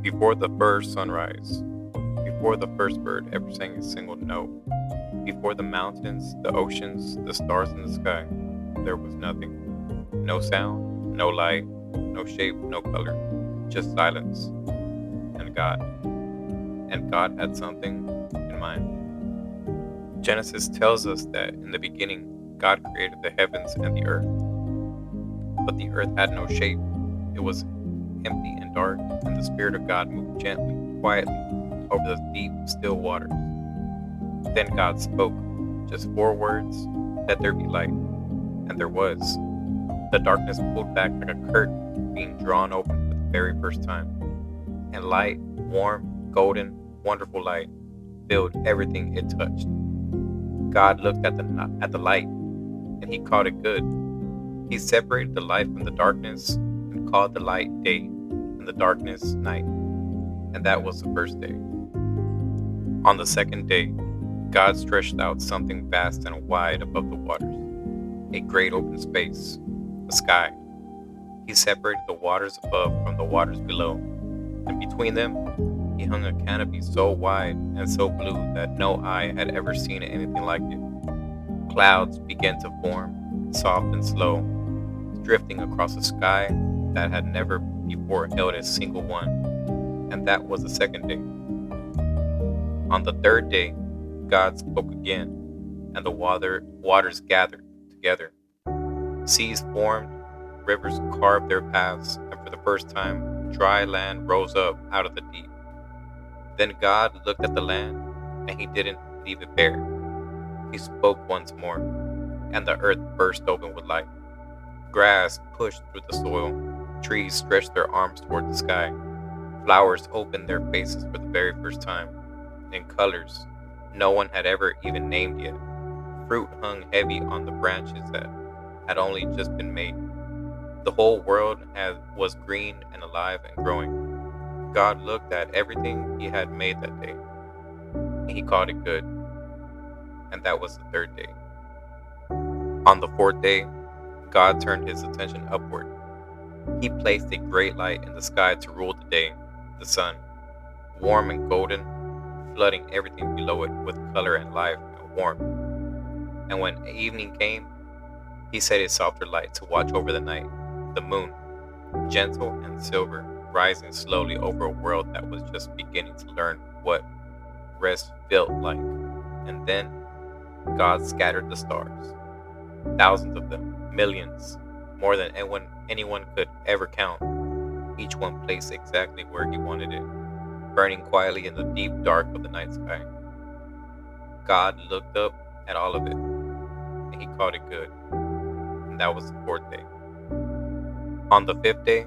Before the first sunrise, before the first bird ever sang a single note, before the mountains, the oceans, the stars in the sky, there was nothing. No sound, no light, no shape, no color, just silence and God. And God had something in mind. Genesis tells us that in the beginning, God created the heavens and the earth. But the earth had no shape. It was empty and dark, and the Spirit of God moved gently, quietly, over the deep, still waters. Then God spoke, just 4 words, "Let there be light." And there was. The darkness pulled back like a curtain being drawn open for the very first time. And light, warm, golden, wonderful light, filled everything it touched. God looked at the light, and he called it good. He separated the light from the darkness and called the light day and the darkness night. And that was the first day. On the second day, God stretched out something vast and wide above the waters, a great open space, a sky. He separated the waters above from the waters below, and between them, he hung a canopy so wide and so blue that no eye had ever seen anything like it. Clouds began to form, soft and slow, drifting across a sky that had never before held a single one, and that was the second day. On the third day, God spoke again, and the waters gathered together. Seas formed, rivers carved their paths, and for the first time, dry land rose up out of the deep. Then God looked at the land, and he didn't leave it bare. He spoke once more, and the earth burst open with life. Grass pushed through the soil, trees stretched their arms toward the sky, flowers opened their faces for the very first time, in colors no one had ever even named yet. Fruit hung heavy on the branches that had only just been made. The whole world was green and alive and growing. God looked at everything he had made that day, and he called it good. And that was the third day. On the fourth day, God turned his attention upward. He placed a great light in the sky to rule the day, the sun, warm and golden, flooding everything below it with color and life and warmth. And when evening came, he set a softer light to watch over the night, the moon, gentle and silver, rising slowly over a world that was just beginning to learn what rest felt like. And then God scattered the stars, thousands of them, millions, more than anyone could ever count, each one placed exactly where he wanted it, burning quietly in the deep dark of the night sky. God looked up at all of it, and he called it good. And that was the fourth day. On the fifth day,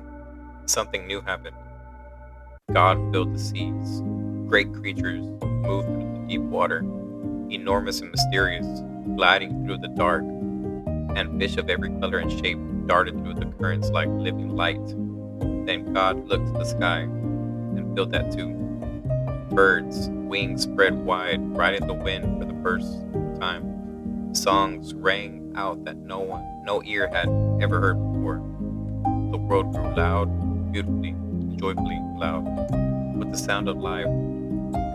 something new happened. God filled the seas. Great creatures moved through the deep water, enormous and mysterious, gliding through the dark, and fish of every color and shape darted through the currents like living light. Then God looked to the sky and filled that too. Birds, wings spread wide, riding the wind for the first time. Songs rang out that no ear had ever heard before. The world grew loud, beautifully, joyfully loud, with the sound of life.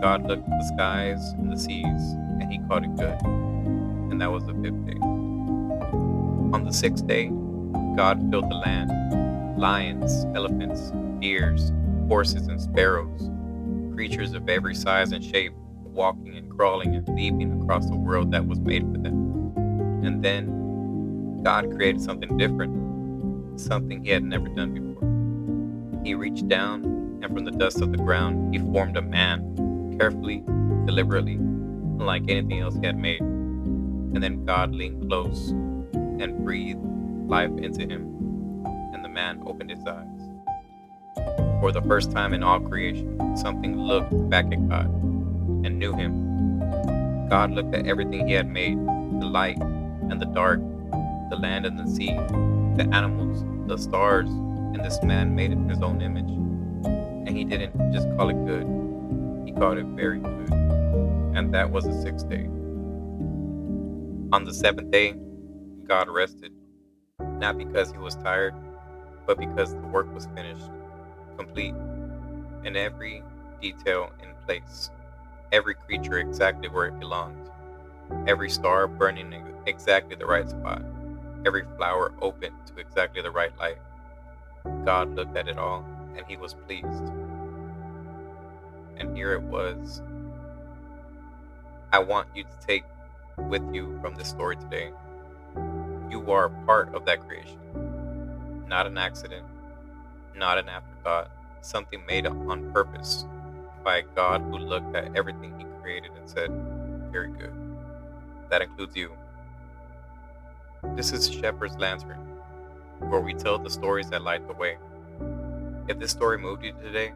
God looked at the skies and the seas, and he called it good. And that was the fifth day. On the sixth day, God filled the land. Lions, elephants, deers, horses, and sparrows, creatures of every size and shape, walking and crawling and leaping across the world that was made for them. And then God created something different, something he had never done before. He reached down, and from the dust of the ground, he formed a man, carefully, deliberately, unlike anything else he had made. And then God leaned close and breathed life into him, and the man opened his eyes. For the first time in all creation, something looked back at God and knew him. God looked at everything he had made, the light and the dark, the land and the sea, the animals, the stars, and this man made it in his own image. And he didn't just call it good, he called it very good. And that was the sixth day. On the seventh day, God rested, not because he was tired, but because the work was finished, complete. and every detail in place, every creature exactly where it belonged, every star burning in exactly the right spot, every flower open to exactly the right light. God looked at it all, and he was pleased. And here it was. I want you to take with you from this story today. You are part of that creation, not an accident, not an afterthought, something made on purpose by a God who looked at everything he created and said, very good. That includes you. This is Shepherd's Lantern, where we tell the stories that light the way. If this story moved you today,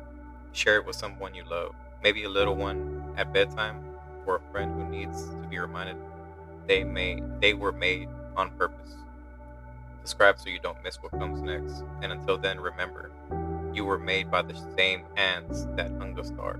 share it with someone you love, maybe a little one at bedtime, or a friend who needs to be reminded they were made on purpose. Subscribe so you don't miss what comes next. And until then, remember, you were made by the same hands that hung the stars.